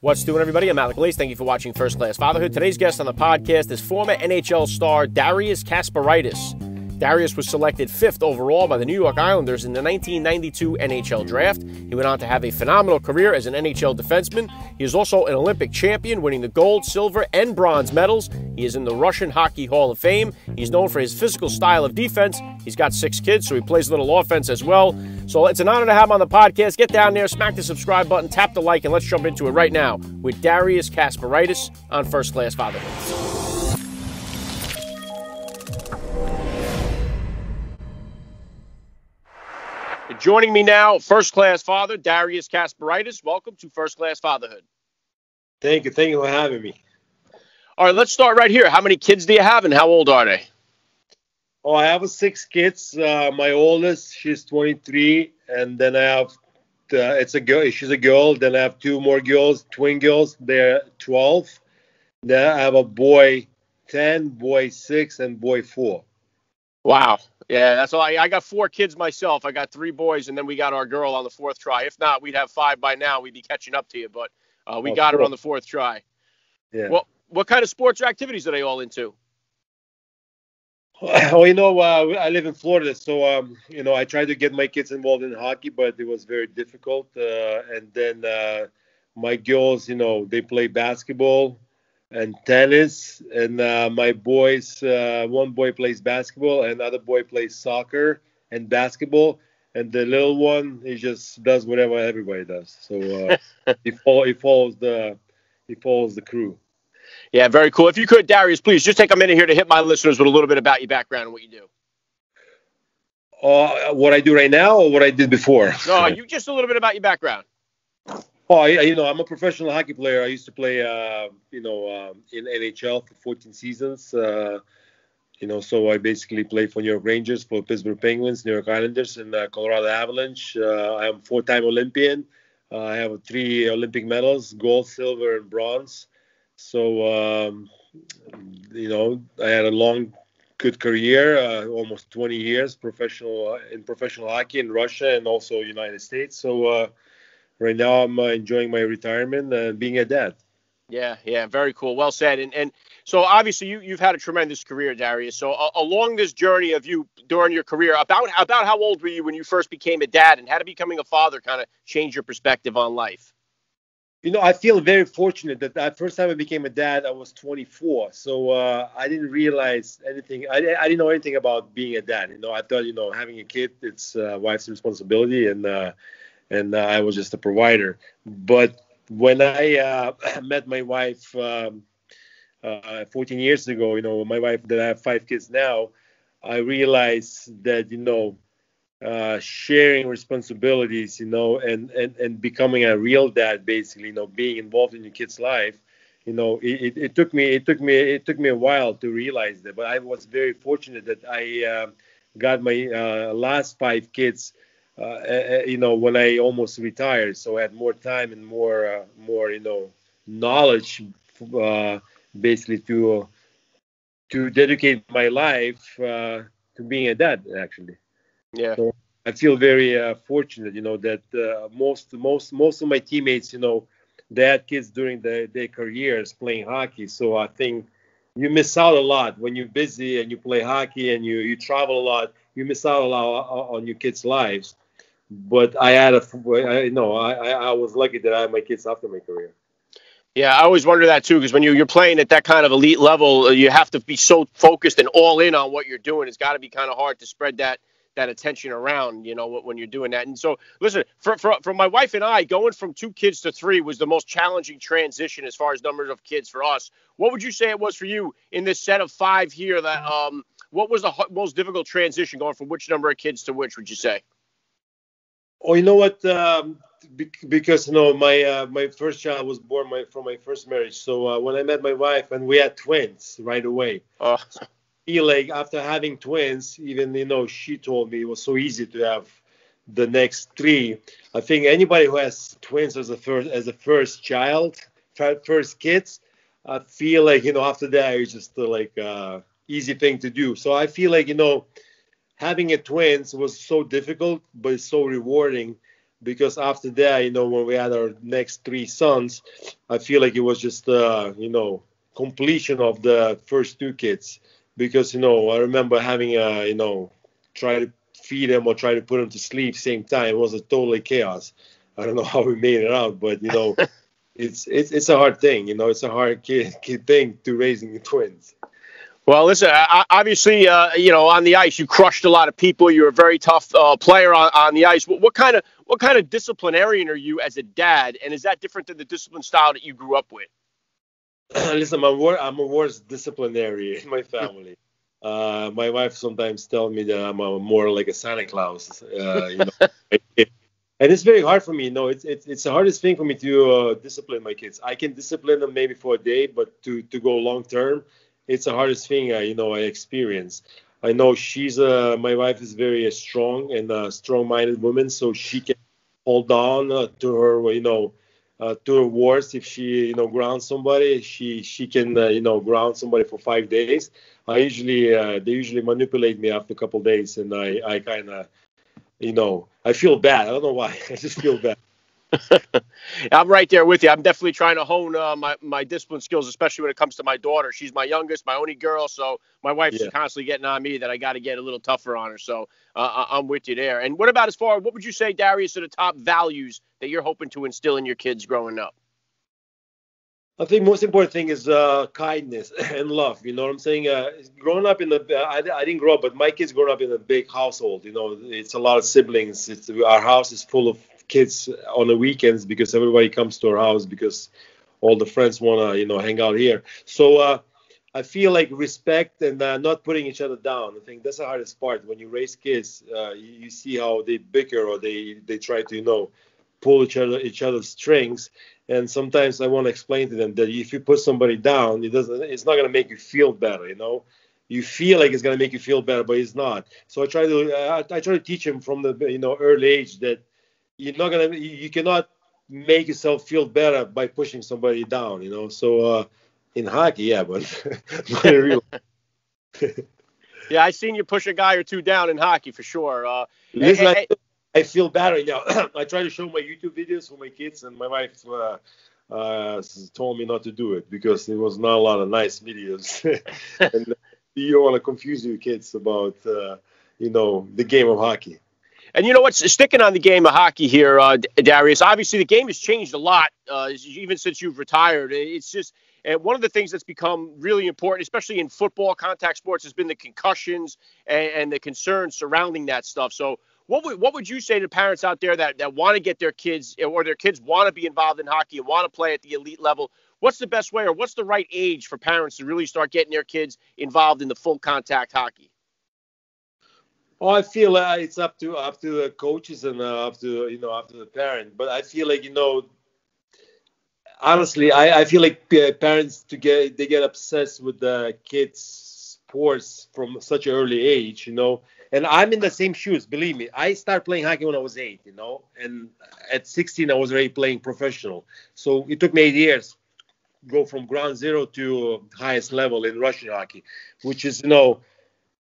What's doing, everybody? I'm Alec Lace. Thank you for watching First Class Fatherhood. Today's guest on the podcast is former NHL star Darius Kasparaitis. Darius was selected 5th overall by the New York Islanders in the 1992 NHL Draft. He went on to have a phenomenal career as an NHL defenseman. He is also an Olympic champion, winning the gold, silver, and bronze medals. He is in the Russian Hockey Hall of Fame. He's known for his physical style of defense. He's got 6 kids, so he plays a little offense as well. So it's an honor to have him on the podcast. Get down there, smack the subscribe button, tap the like, and let's jump into it right now with Darius Kasparaitis on First Class Fatherhood. Joining me now, First Class Father, Darius Kasparaitis. Welcome to First Class Fatherhood. Thank you for having me. All right, let's start right here. How many kids do you have, and how old are they? Oh, I have 6 kids. My oldest, she's 23, and then I have it's a girl. She's a girl. Then I have 2 more girls, twin girls. They're 12. Then I have a boy 10, boy 6, and boy 4. Wow. Yeah, that's all. I got 4 kids myself. I got 3 boys, and then we got our girl on the 4th try. If not, we'd have 5 by now. We'd be catching up to you, but we got her on the 4th try. Yeah. Well, what kind of sports or activities are they all into? Well, I live in Florida, so I tried to get my kids involved in hockey, but it was very difficult. And then my girls, they play basketball and tennis, and my boys, one boy plays basketball, and other boy plays soccer and basketball, and the little one, he just does whatever everybody does. So he follows the crew. Yeah, very cool. If you could, Darius, please just take a minute here to hit my listeners with a little bit about your background and what you do. What I do right now, or what I did before? No, you just a little bit about your background. Oh, I'm a professional hockey player. I used to play, in NHL for 14 seasons. So I basically play for New York Rangers, for Pittsburgh Penguins, New York Islanders, and Colorado Avalanche. I am a 4-time Olympian. I have 3 Olympic medals: gold, silver, and bronze. So, I had a long, good career, almost 20 years in professional hockey in Russia and also United States. So, right now, I'm enjoying my retirement and being a dad. Yeah, very cool. Well said. And so obviously you've had a tremendous career, Darius. So along this journey of you during your career, about how old were you when you first became a dad, and how did becoming a father kind of change your perspective on life? I feel very fortunate that the first time I became a dad, I was 24. So I didn't realize anything. I didn't know anything about being a dad. I thought, having a kid, it's wife's responsibility, and I was just a provider. But when I met my wife 14 years ago, my wife, that I have 5 kids now, I realized that, sharing responsibilities, and becoming a real dad, basically, being involved in your kid's life, it took me a while to realize that. But I was very fortunate that I got my last 5 kids, when I almost retired. So I had more time and more knowledge, basically to dedicate my life to being a dad, actually. Yeah. So I feel very fortunate, that most of my teammates, they had kids during their careers playing hockey. So I think you miss out a lot when you're busy and you play hockey and you travel a lot. You miss out a lot on your kids' lives. But I was lucky that I had my kids after my career. Yeah, I always wonder that too, because when you're playing at that kind of elite level, you have to be so focused and all in on what you're doing. It's got to be kind of hard to spread that attention around, when you're doing that. And so, listen, for my wife and I, going from 2 kids to 3 was the most challenging transition as far as numbers of kids for us. What would you say it was for you in this set of 5 here? That what was the most difficult transition, going from which number of kids to which, would you say? Oh, you know what? Because my first child was born from my first marriage. So when I met my wife, and we had twins right away. Like after having twins, even she told me it was so easy to have the next 3. I think anybody who has twins as a first child, first kids, I feel like after that it's just easy thing to do. So I feel like having a twins was so difficult, but it's so rewarding because after that, when we had our next three sons, I feel like it was just, completion of the first two kids. Because, I remember having, try to feed them or try to put them to sleep same time. It was a totally chaos. I don't know how we made it out, but, it's a hard thing. It's a hard kid thing to raising twins. Well, listen, obviously, on the ice, you crushed a lot of people. You're a very tough player on the ice. What kind of disciplinarian are you as a dad? And is that different than the discipline style that you grew up with? Listen, I'm a worse disciplinary in my family. My wife sometimes tells me that I'm more like a Santa Claus. And it's very hard for me. It's the hardest thing for me to discipline my kids. I can discipline them maybe for a day, but to go long term, it's the hardest thing I experience. I know my wife is very strong and strong-minded woman, so she can hold on to her words. If she grounds somebody, she can ground somebody for 5 days. They usually manipulate me after a couple of days, and I kind of I feel bad. I don't know why. I just feel bad. I'm right there with you. I'm definitely trying to hone my discipline skills, especially when it comes to my daughter. She's my youngest, my only girl, so my wife's constantly getting on me that I got to get a little tougher on her. So I'm with you there. And what about what would you say, Darius, are the top values that you're hoping to instill in your kids growing up? I think most important thing is kindness and love. You know what I'm saying? Growing up I didn't grow up, but my kids growing up in a big household. It's a lot of siblings. Our house is full of kids on the weekends because everybody comes to our house because all the friends want to, hang out here. So I feel like respect and not putting each other down. I think that's the hardest part. When you raise kids, you see how they bicker or they try to, pull each other's strings. And sometimes I want to explain to them that if you put somebody down, it's not going to make you feel better. You feel like it's going to make you feel better, but it's not. So I try to teach them from the early age that you cannot make yourself feel better by pushing somebody down. So in hockey, yeah, but not in real. Yeah, I seen you push a guy or two down in hockey for sure. Listen, I feel better now. I try to show my YouTube videos for my kids, and my wife told me not to do it because there was not a lot of nice videos. And you don't want to confuse your kids about, the game of hockey. And you know what's sticking on the game of hockey here, Darius? Obviously, the game has changed a lot, even since you've retired. It's just one of the things that's become really important, especially in football, contact sports, has been the concussions and the concerns surrounding that stuff. So what would you say to parents out there that want to get their kids or their kids want to be involved in hockey and want to play at the elite level? What's the best way or what's the right age for parents to really start getting their kids involved in the full contact hockey? Oh, I feel it's up to the coaches and up to the parent. But I feel like honestly, I feel like parents they get obsessed with the kids' sports from such an early age. And I'm in the same shoes. Believe me, I started playing hockey when I was 8. And at 16 I was already playing professional. So it took me 8 years to go from ground zero to highest level in Russian hockey, which is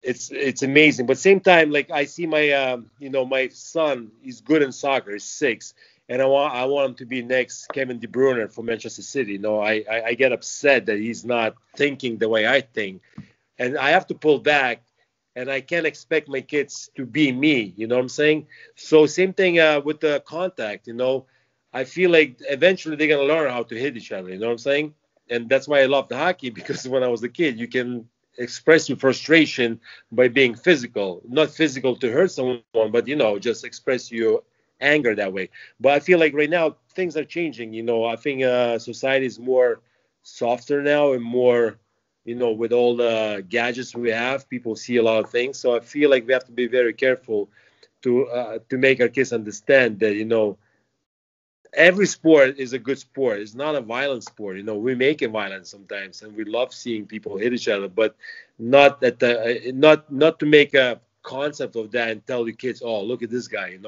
it's amazing. But same time, like I see my my son, he's good in soccer, he's 6, and I want him to be next Kevin De Bruyne for Manchester City. I get upset that he's not thinking the way I think, and I have to pull back, and I can't expect my kids to be me. You know what I'm saying? So same thing with the contact. I feel like eventually they're gonna learn how to hit each other. You know what I'm saying? And that's why I love the hockey, because when I was a kid, you can express your frustration by being physical, not physical to hurt someone, but just express your anger that way. But I feel like right now things are changing. I think society is more softer now and more, with all the gadgets we have, people see a lot of things. So I feel like we have to be very careful to make our kids understand that every sport is a good sport. It's not a violent sport. We make it violent sometimes, and we love seeing people hit each other, but not not to make a concept of that and tell the kids, oh, look at this guy,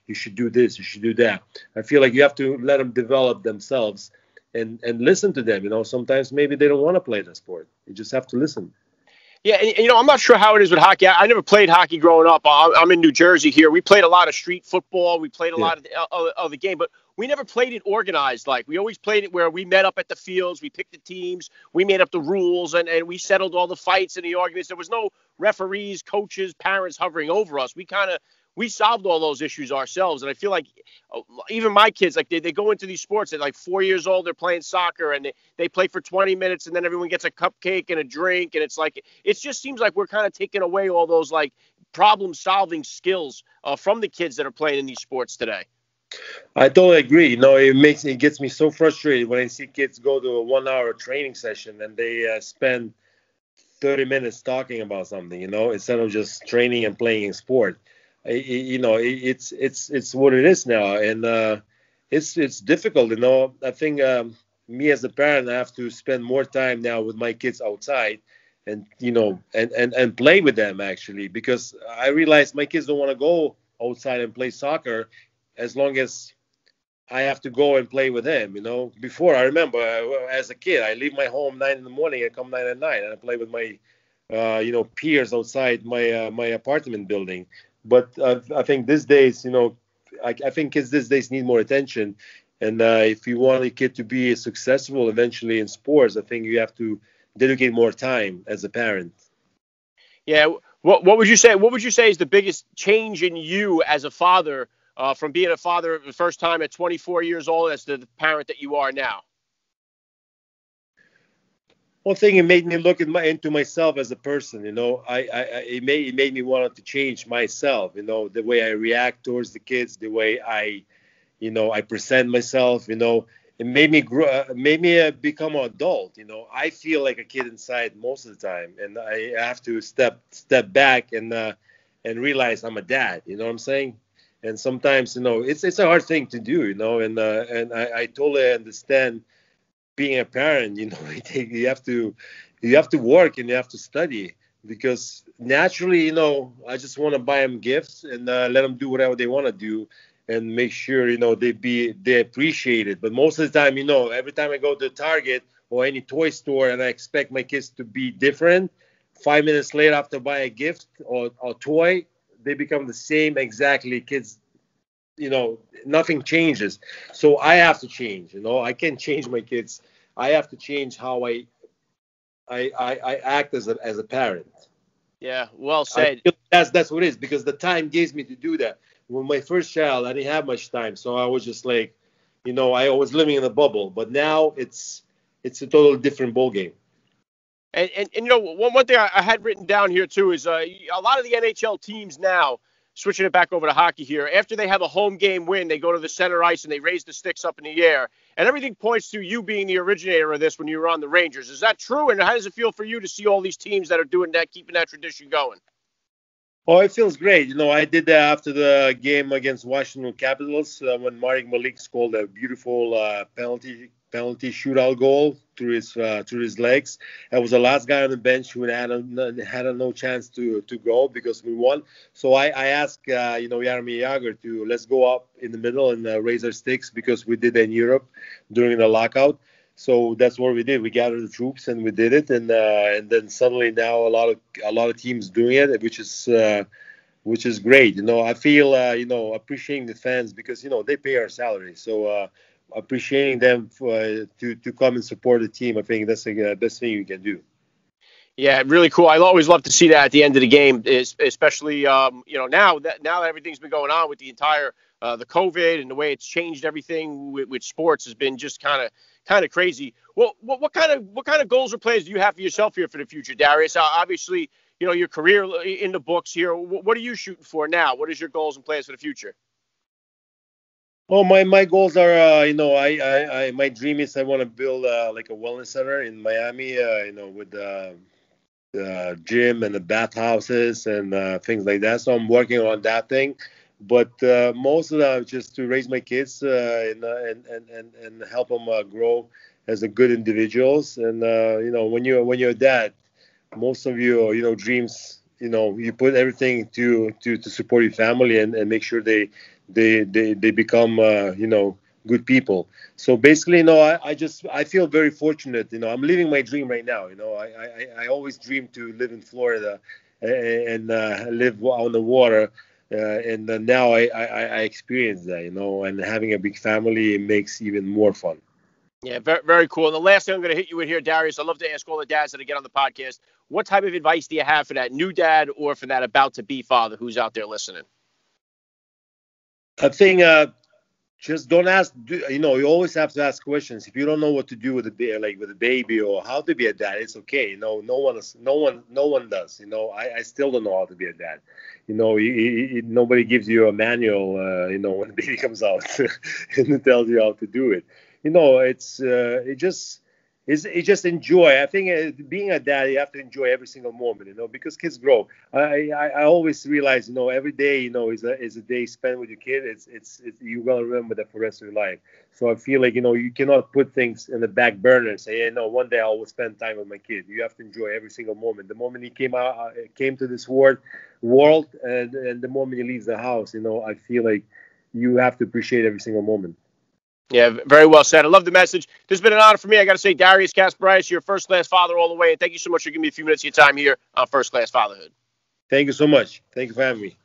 you should do this, you should do that. I feel like you have to let them develop themselves and listen to them. Sometimes maybe they don't want to play the sport. You just have to listen. Yeah, and I'm not sure how it is with hockey. I never played hockey growing up. I'm in New Jersey here. We played a lot of street football. We played a Yeah. lot of the game, but we never played it organized. Like we always played it where we met up at the fields, we picked the teams, we made up the rules, and we settled all the fights and the arguments. There was no referees, coaches, parents hovering over us. We solved all those issues ourselves, and I feel like even my kids, like they go into these sports at like 4 years old, they're playing soccer, and they play for 20 minutes, and then everyone gets a cupcake and a drink, and it's like it just seems like we're kind of taking away all those like problem solving skills from the kids that are playing in these sports today. I totally agree. It gets me so frustrated when I see kids go to a 1 hour training session and they spend 30 minutes talking about something, instead of just training and playing a sport. It's what it is now, and it's difficult. I think me as a parent, I have to spend more time now with my kids outside, and and play with them actually, because I realize my kids don't want to go outside and play soccer as long as I have to go and play with him. Before, I remember as a kid, I leave my home 9 in the morning and come 9 at night, and I play with my peers outside my apartment building. But I think these days, I think kids these days need more attention. And if you want a kid to be successful eventually in sports, I think you have to dedicate more time as a parent. Yeah. What would you say? What would you say is the biggest change in you as a father from being a father the first time at 24 years old as the parent that you are now? One thing, it made me look into myself as a person. It made me want to change myself. The way I react towards the kids, the way I present myself. It made me grow, made me become an adult. I feel like a kid inside most of the time, and I have to step back and realize I'm a dad. You know what I'm saying? And sometimes, it's a hard thing to do. And I totally understand being a parent. You have to work and you have to study, because naturally, I just want to buy them gifts and let them do whatever they want to do, and make sure they appreciate it. But most of the time, every time I go to Target or any toy store and I expect my kids to be different, 5 minutes later after I buy a gift or a toy, they become the same exactly. Kids, nothing changes. So I have to change. I can't change my kids. I have to change how I act as a parent. Yeah, well I said. feel that's what it is, because the time gives me to do that. With my first child, I didn't have much time, so I was just like, I was living in a bubble. But now it's a totally different ball game. And one thing I had written down here too is a lot of the NHL teams now, switching it back over to hockey here, after they have a home game win, they go to the center ice and they raise the sticks up in the air, and everything points to you being the originator of this when you were on the Rangers. Is that true? And how does it feel for you to see all these teams that are doing that, keeping that tradition going? Oh, it feels great. I did that after the game against Washington Capitals, when Marek Malik scored a beautiful penalty shootout goal through his legs. I was the last guy on the bench who had no chance to go, because we won. So I asked Jaromir Jagr to let's go up in the middle and raise our sticks, because we did in Europe during the lockout. So that's what we did. We gathered the troops and we did it, and then suddenly now a lot of teams doing it, which is great. I feel appreciating the fans, because they pay our salary. So appreciating them to come and support the team, I think that's the best thing you can do. Yeah, really cool. I always love to see that at the end of the game, especially now that everything's been going on with the entire the COVID and the way it's changed everything with sports has been just kind of crazy. Well, what kind of goals or plans do you have for yourself here for the future, Darius? Obviously, your career in the books here. What are you shooting for now? What is your goals and plans for the future? Well, my goals are, my dream is I want to build like a wellness center in Miami, with gym and the bathhouses and things like that. So I'm working on that thing. But most of that is just to raise my kids and help them grow as a good individuals. And when you're a dad, most of your dreams, you put everything to support your family and make sure they become good people. So basically, I feel very fortunate. I'm living my dream right now. I always dreamed to live in Florida and live on the water. And now I experience that, and having a big family makes even more fun. Yeah, very, very cool. And the last thing I'm going to hit you with here, Darius, I love to ask all the dads that I get on the podcast, what type of advice do you have for that new dad or for that about-to-be father who's out there listening? I think just don't ask. You always have to ask questions. If you don't know what to do with with a baby or how to be a dad, it's okay. No one does. I still don't know how to be a dad. Nobody gives you a manual. When the baby comes out and tells you how to do it. It just enjoy. I think being a dad, you have to enjoy every single moment, because kids grow. I always realize, every day, is a day spent with your kid. It's you're gonna remember that for the rest of your life. So I feel like, you cannot put things in the back burner and say, hey, no, one day I will spend time with my kid. You have to enjoy every single moment. The moment he came to this world, and the moment he leaves the house, I feel like you have to appreciate every single moment. Yeah, very well said. I love the message. This has been an honor for me. I got to say, Darius Kasparaitis, you're a first-class father all the way. And thank you so much for giving me a few minutes of your time here on First Class Fatherhood. Thank you so much. Thank you for having me.